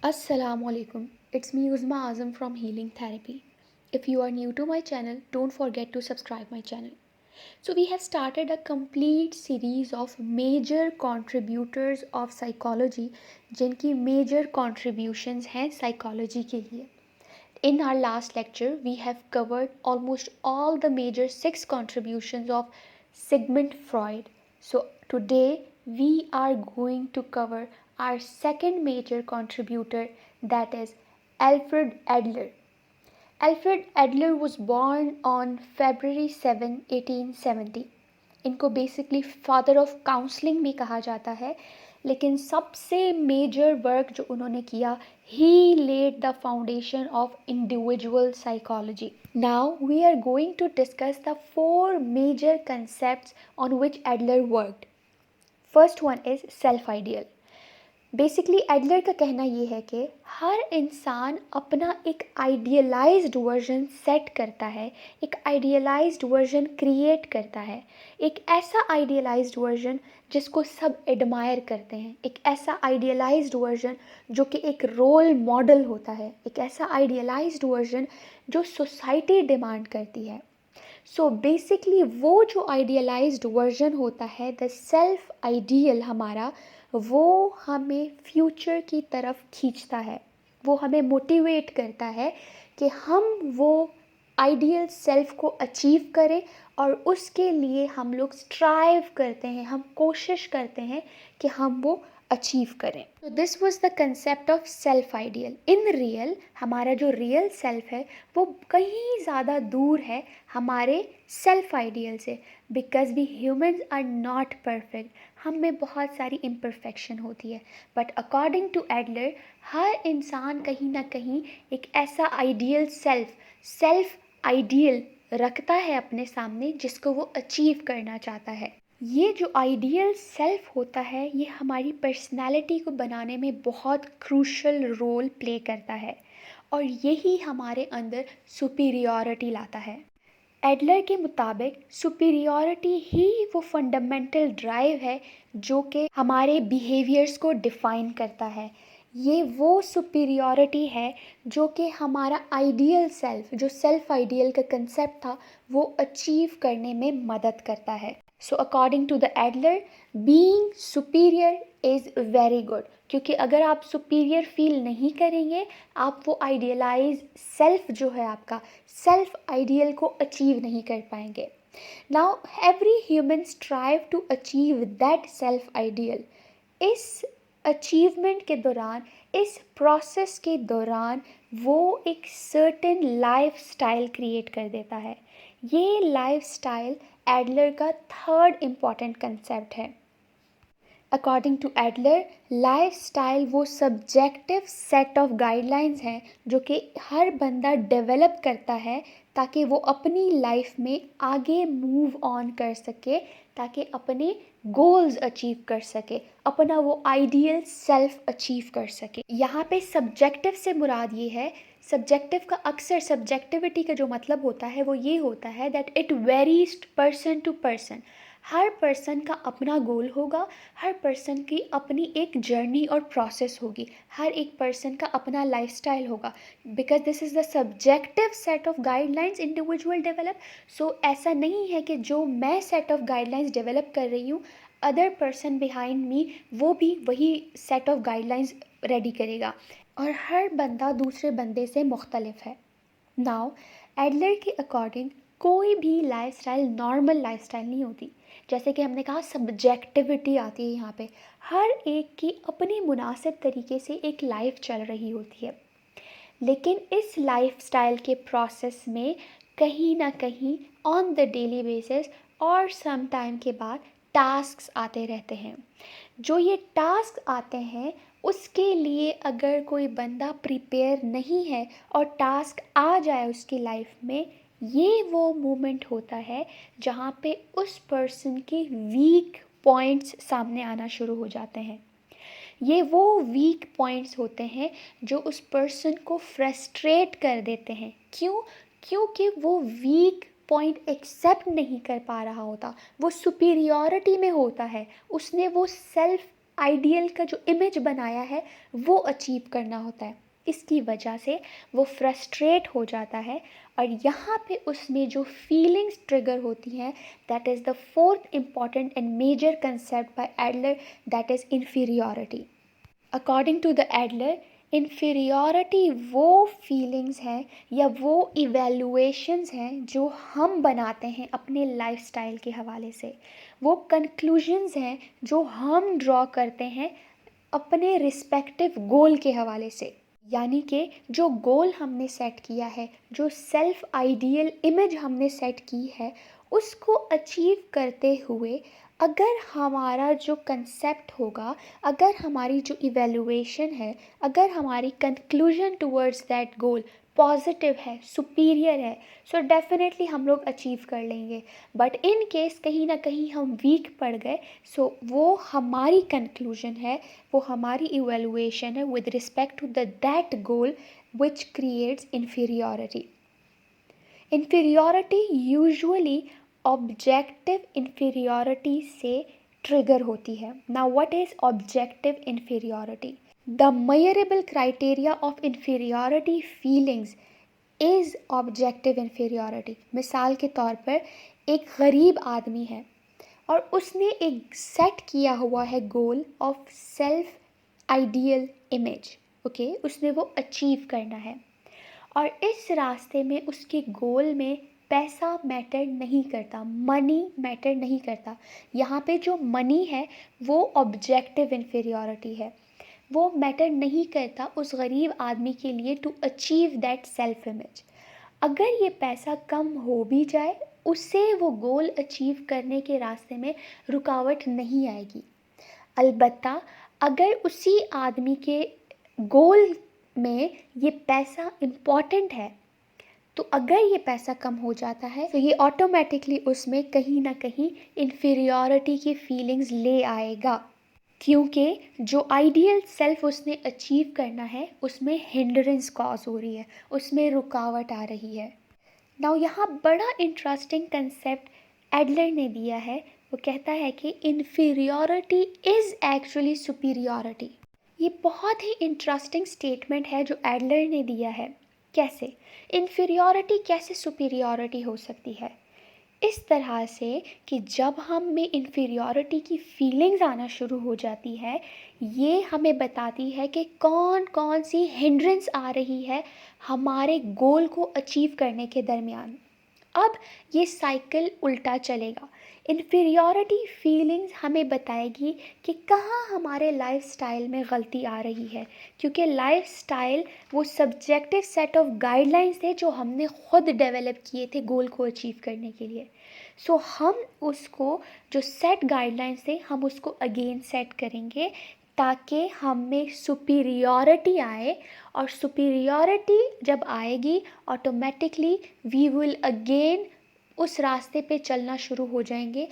Assalamualaikum. It's me Uzma Azam from Healing Therapy. If you are new to my channel, don't forget to subscribe my channel. So we have started a complete series of major contributors of psychology जिनकी major contributions हैं psychology के लिए. In our last lecture, we have covered almost all the major 6 contributions of Sigmund Freud. So today we are going to cover our second major contributor, that is Alfred Adler. Alfred Adler was born on February 7, 1870. इनको basically father of counselling भी कहा जाता है, लेकिन सबसे major work जो उन्होंने किया, he laid the foundation of individual psychology. Now we are going to discuss the 4 major concepts on which Adler worked. First one is self ideal. Basically Adler का कहना ये है कि हर इंसान अपना एक आइडियलाइज्ड वर्जन सेट करता है, एक आइडियलाइज्ड वर्जन क्रिएट करता है, एक ऐसा आइडियलाइज्ड वर्जन जिसको सब एडमायर करते हैं, एक ऐसा आइडियलाइज्ड वर्जन जो कि एक रोल मॉडल होता है, एक ऐसा आइडियलाइज्ड वर्जन जो सोसाइटी डिमांड करती है. सो बेसिकली वो जो आइडियलाइज्ड वर्जन होता है, द सेल्फ आइडियल हमारा, वो हमें फ्यूचर की तरफ खींचता है, वो हमें मोटिवेट करता है कि हम वो आइडियल सेल्फ को अचीव करें, और उसके लिए हम लोग स्ट्राइव करते हैं, हम कोशिश करते हैं कि हम वो अचीव करें. तो this was the concept of self ideal. In real हमारा जो रियल सेल्फ है वो कहीं ज़्यादा दूर है हमारे सेल्फ आइडियल से, because we humans are not perfect. हम में बहुत सारी इम्परफेक्शन होती है, बट अकॉर्डिंग टू एडलर हर इंसान कहीं ना कहीं एक ऐसा आइडियल सेल्फ आइडियल रखता है अपने सामने जिसको वो अचीव करना चाहता है. ये जो आइडियल सेल्फ होता है ये हमारी पर्सनैलिटी को बनाने में बहुत क्रूशल रोल प्ले करता है, और यही हमारे अंदर सुपीरियॉरिटी लाता है. एडलर के मुताबिक सुपीरियॉरिटी ही वो फंडामेंटल ड्राइव है जो कि हमारे बिहेवियर्स को डिफ़ाइन करता है. ये वो सुपीरियॉरिटी है जो कि हमारा आइडियल सेल्फ, जो सेल्फ आइडियल का कंसेप्ट था, वो अचीव करने में मदद करता है. So according to the Adler, being superior is very good, क्योंकि अगर आप सुपीरियर फील नहीं करेंगे, आप वो आइडियलाइज सेल्फ जो है आपका सेल्फ आइडियल को अचीव नहीं कर पाएंगे. Now every human strive to achieve that self ideal. इस अचीवमेंट के दौरान, इस प्रोसेस के दौरान वो एक सर्टेन लाइफ स्टाइल क्रिएट कर देता है. ये लाइफ स्टाइल एडलर का थर्ड इम्पॉर्टेंट कंसेप्ट है. According to Adler, life style वो सब्जेक्टिव सेट ऑफ गाइडलाइंस हैं जो कि हर बंदा डेवलप करता है ताकि वो अपनी लाइफ में आगे मूव ऑन कर सके, ताकि अपने गोल्स अचीव कर सके, अपना वो आइडियल सेल्फ अचीव कर सके. यहाँ पे सब्जेक्टिव से मुराद ये है, सब्जेक्टिव का अक्सर सब्जेक्टिविटी का जो मतलब होता है वो ये होता है that it varies person to person. हर पर्सन का अपना गोल होगा, हर पर्सन की अपनी एक जर्नी और प्रोसेस होगी, हर एक पर्सन का अपना लाइफस्टाइल होगा, because this is the subjective set of guidelines individual develop. So ऐसा नहीं है कि जो मैं सेट ऑफ गाइडलाइंस डेवलप कर रही हूँ, अदर पर्सन बिहाइंड मी वो भी वही सेट ऑफ गाइडलाइंस रेडी करेगा, और हर बंदा दूसरे बंदे से मुख्तलिफ है. नाउ एडलर के अकॉर्डिंग कोई भी लाइफस्टाइल नॉर्मल लाइफस्टाइल नहीं होती. जैसे कि हमने कहा सब्जेक्टिविटी आती है यहाँ पे, हर एक की अपनी मुनासिब तरीके से एक लाइफ चल रही होती है, लेकिन इस लाइफस्टाइल के प्रोसेस में कहीं ना कहीं ऑन द डेली बेसिस और सम टाइम के बाद टास्क्स आते रहते हैं. जो ये टास्क आते हैं उसके लिए अगर कोई बंदा प्रिपेयर नहीं है और टास्क आ जाए उसकी लाइफ में, ये वो मोमेंट होता है जहाँ पे उस पर्सन के वीक पॉइंट्स सामने आना शुरू हो जाते हैं. ये वो वीक पॉइंट्स होते हैं जो उस पर्सन को फ्रस्ट्रेट कर देते हैं. क्यों? क्योंकि वो वीक पॉइंट एक्सेप्ट नहीं कर पा रहा होता, वो सुपीरियॉरिटी में होता है, उसने वो सेल्फ आइडियल का जो इमेज बनाया है वो अचीव करना होता है। इसकी वजह से वो फ्रस्ट्रेट हो जाता है और यहाँ पे उसमें जो फीलिंग्स ट्रिगर होती हैं, that is the fourth important and major concept by Adler, that is inferiority. According to the Adler, inferiority वो फीलिंग्स हैं या वो इवैल्यूएशंस हैं जो हम बनाते हैं अपने लाइफस्टाइल के हवाले से, वो कंक्लूजन्स हैं जो हम ड्रॉ करते हैं अपने रिस्पेक्टिव गोल के हवाले से। यानी कि जो गोल हमने सेट किया है, जो सेल्फ आइडियल इमेज हमने सेट की है, उसको अचीव करते हुए अगर हमारा जो कंसेप्ट होगा, अगर हमारी जो इवैल्यूएशन है, अगर हमारी conclusion towards that goal positive है, सुपीरियर है, सो डेफिनेटली हम लोग अचीव कर लेंगे। बट इन केस कहीं ना कहीं हम वीक पड़ गए, सो वो हमारी कंक्लूजन है, वो हमारी इवैल्यूएशन है with respect to the that goal which creates inferiority. Inferiority usually objective inferiority से ट्रिगर होती है। Now what is objective inferiority? The measurable criteria of inferiority feelings is objective inferiority. मिसाल के तौर पर एक गरीब आदमी है और उसने एक सेट किया हुआ है goal of self ideal image. Okay, उसने वो अचीव करना है और इस रास्ते में उसके गोल में पैसा मैटर नहीं करता, मनी मैटर नहीं करता। यहाँ पे जो मनी है वो ऑब्जेक्टिव इन्फीरियॉरिटी है, वो मैटर नहीं करता उस गरीब आदमी के लिए to achieve that self image. अगर ये पैसा कम हो भी जाए, उससे वो गोल अचीव करने के रास्ते में रुकावट नहीं आएगी। अलबत्ता अगर उसी आदमी के गोल में ये पैसा इम्पॉर्टेंट है, तो अगर ये पैसा कम हो जाता है तो ये ऑटोमेटिकली उसमें कहीं ना कहीं इन्फीरियॉरिटी की फीलिंग्स ले आएगा, क्योंकि जो आइडियल सेल्फ उसने अचीव करना है उसमें हिंड्रेंस कॉज हो रही है, उसमें रुकावट आ रही है। नाउ यहाँ बड़ा इंटरेस्टिंग कंसेप्ट एडलर ने दिया है। वो कहता है कि इन्फीरियॉरिटी इज़ एक्चुअली सुपीरियॉरिटी। ये बहुत ही इंटरेस्टिंग स्टेटमेंट है जो एडलर ने दिया है। कैसे इन्फीरियॉरिटी, कैसे सुपीरियॉरिटी हो सकती है? इस तरह से कि जब हम में इन्फीरियॉरिटी की फीलिंग्स आना शुरू हो जाती है, ये हमें बताती है कि कौन कौन सी हिंड्रेंस आ रही है हमारे गोल को अचीव करने के दरमियान। अब ये साइकिल उल्टा चलेगा। इन्फीरियॉरिटी फीलिंग्स हमें बताएगी कि कहाँ हमारे लाइफस्टाइल में गलती आ रही है, क्योंकि लाइफस्टाइल वो सब्जेक्टिव सेट ऑफ गाइडलाइंस थे जो हमने खुद डेवलप किए थे गोल को अचीव करने के लिए। सो हम उसको, जो सेट गाइडलाइंस थे, हम उसको अगेन सेट करेंगे ताकि हम में सुपीरियॉरिटी आए, और सुपीरियॉरिटी जब आएगी ऑटोमेटिकली वी विल अगेन उस रास्ते पे चलना शुरू हो जाएंगे।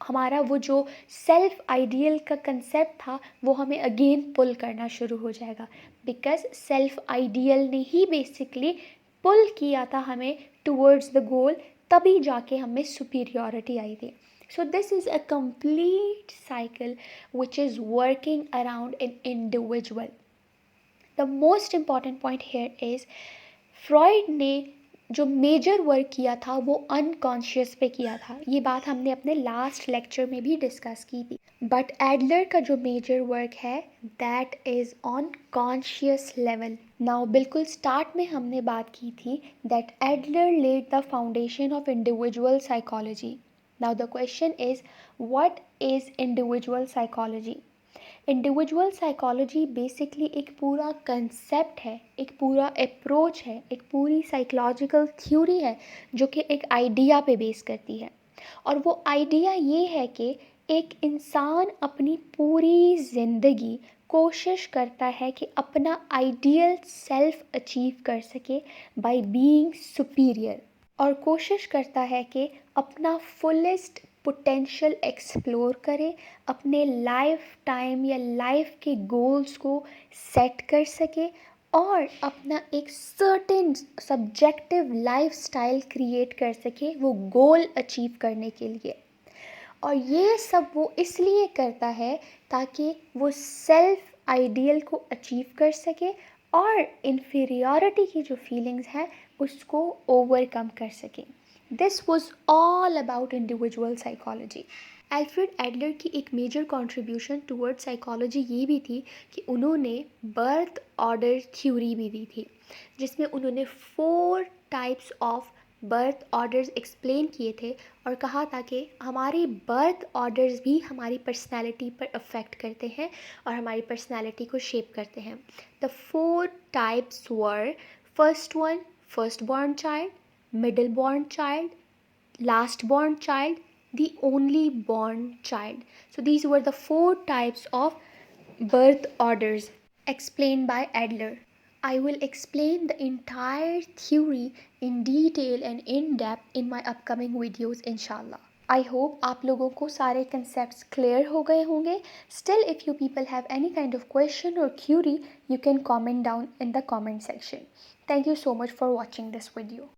हमारा वो जो सेल्फ आइडियल का कंसेप्ट था वो हमें अगेन पुल करना शुरू हो जाएगा, बिकॉज सेल्फ आइडियल ने ही बेसिकली पुल किया था हमें टूवर्ड्स द गोल, तभी जाके हमें सुपीरियॉरिटी आई थी। So this is a complete cycle which is working around an individual. The most important point here is Freud ने जो मेजर वर्क किया था वो अनकॉन्शियस पे किया था। ये बात हमने अपने लास्ट लेक्चर में भी डिस्कस की थी। बट एडलर का जो मेजर वर्क है that is on conscious level. Now बिल्कुल स्टार्ट में हमने बात की थी that Adler led the foundation of individual psychology. Now the question is, what is individual psychology? Individual psychology basically एक पूरा कंसेप्ट है, एक पूरा अप्रोच है, एक पूरी साइकोलॉजिकल थ्योरी है जो कि एक आइडिया पे बेस करती है। और वो आइडिया ये है कि एक इंसान अपनी पूरी ज़िंदगी कोशिश करता है कि अपना आइडियल सेल्फ अचीव कर सके बाय बीइंग सुपीरियर, और कोशिश करता है कि अपना फुलेस्ट पोटेंशियल एक्सप्लोर करे, अपने लाइफ टाइम या लाइफ के गोल्स को सेट कर सके और अपना एक certain subjective life style create कर सके वो गोल अचीव करने के लिए। और ये सब वो इसलिए करता है ताकि वो सेल्फ आइडियल को अचीव कर सके और इन्फीरियॉरिटी की जो फीलिंग्स हैं उसको ओवरकम कर सके। This was all about individual psychology. Alfred Adler की एक मेजर कंट्रीब्यूशन टुवर्ड साइकोलॉजी ये भी थी कि उन्होंने बर्थ ऑर्डर थ्योरी भी दी थी, जिसमें उन्होंने 4 types of birth orders explain किए थे और कहा था कि हमारे बर्थ ऑर्डर्स भी हमारी पर्सनैलिटी पर अफेक्ट करते हैं और हमारी पर्सनैलिटी को शेप करते हैं। The 4 types were: first one, first born child; middle born child; last born child; the only born child. So these were the 4 types of birth orders explained by Adler. I will explain the entire theory in detail and in depth in my upcoming videos inshallah. I hope आप लोगों को सारे concepts clear हो गए होंगे. Still, if you people have any kind of question or query, you can comment down in the comment section. Thank you so much for watching this video.